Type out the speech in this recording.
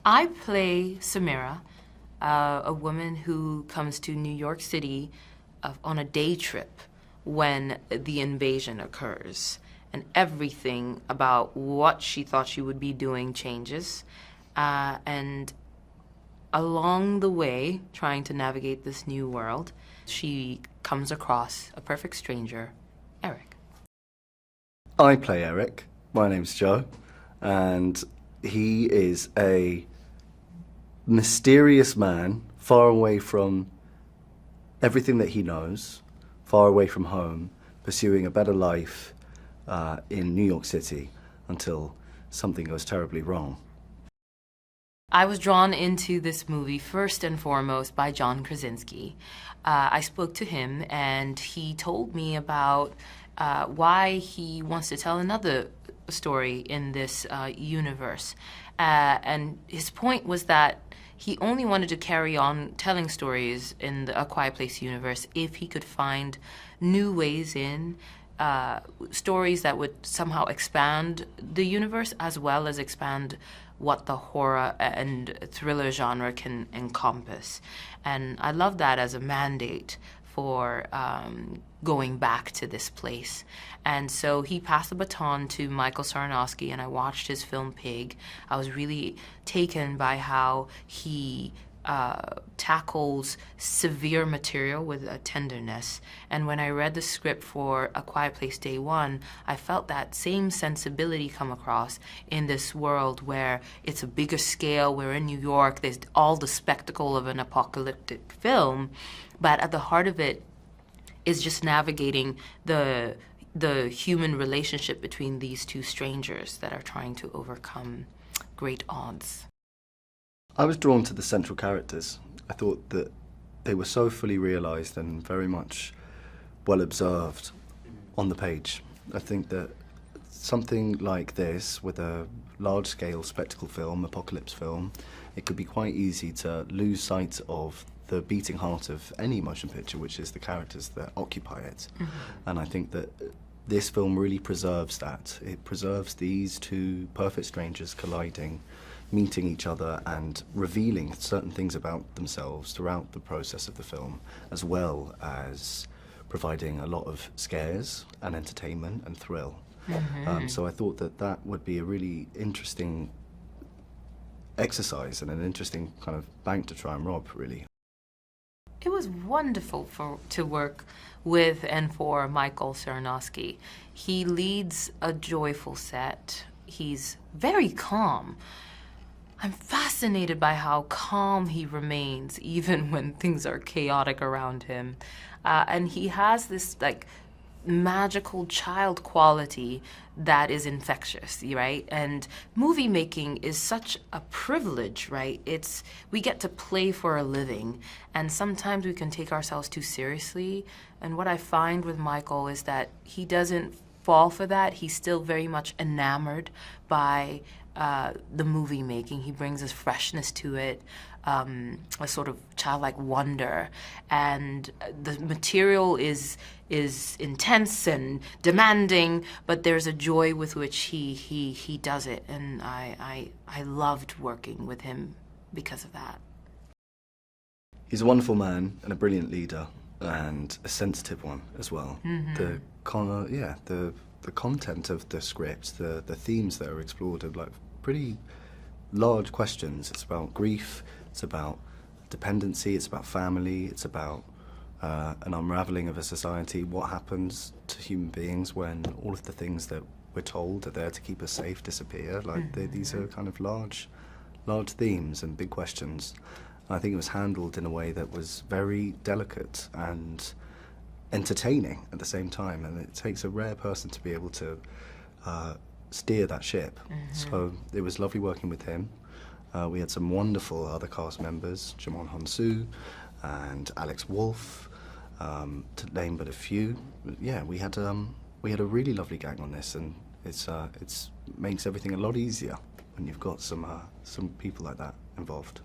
I play Samira, a woman who comes to New York City on a day trip when the invasion occurs. And everything about what she thought she would be doing changes. And along the way, trying to navigate this new world, she comes across a perfect stranger, Eric. I play Eric. My name's Joe, and he is a mysterious man, far away from everything that he knows, far away from home, pursuing a better life in New York City until something goes terribly wrong. I was drawn into this movie first and foremost by John Krasinski. I spoke to him and he told me about why he wants to tell another story in this universe. And his point was that he only wanted to carry on telling stories in the A Quiet Place universe if he could find new ways in, stories that would somehow expand the universe as well as expand what the horror and thriller genre can encompass. And I love that as a mandate for going back to this place. And so he passed the baton to Michael Sarnoski, and I watched his film Pig. I was really taken by how he tackles severe material with a tenderness. And when I read the script for A Quiet Place Day One, I felt that same sensibility come across in this world where it's a bigger scale. We're in New York. There's all the spectacle of an apocalyptic film, but at the heart of it is just navigating the human relationship between these two strangers that are trying to overcome great odds. I was drawn to the central characters. I thought that they were so fully realised and very much well observed on the page. I think that something like this, with a large-scale spectacle film, apocalypse film, it could be quite easy to lose sight of the beating heart of any motion picture, which is the characters that occupy it. And I think that this film really preserves that. It preserves these two perfect strangers colliding, meeting each other and revealing certain things about themselves throughout the process of the film, as well as providing a lot of scares and entertainment and thrill. So I thought that that would be a really interesting exercise and an interesting kind of bank to try and rob, really. It was wonderful to work with and for Michael Sarnoski. He leads a joyful set. He's very calm. I'm fascinated by how calm he remains even when things are chaotic around him. And he has this magical child quality that is infectious, right? And movie making is such a privilege, right? We get to play for a living, and sometimes we can take ourselves too seriously. And what I find with Michael is that he doesn't fall for that. He's still very much enamored by the movie making. He brings this freshness to it, a sort of childlike wonder, and the material is intense and demanding, but there's a joy with which he does it, and I loved working with him because of that. He's a wonderful man and a brilliant leader, and a sensitive one as well. The content of the script, the themes that are explored are pretty large questions. It's about grief, it's about dependency, it's about family, it's about an unraveling of a society. What happens to human beings when all of the things that we're told are there to keep us safe disappear? These are kind of large themes and big questions. And I think it was handled in a way that was very delicate and entertaining at the same time, and it takes a rare person to be able to steer that ship. So it was lovely working with him. We had some wonderful other cast members, Jamon Honsu and Alex Wolff, to name but a few. Yeah, we had a really lovely gang on this, and it's makes everything a lot easier when you've got some people like that involved.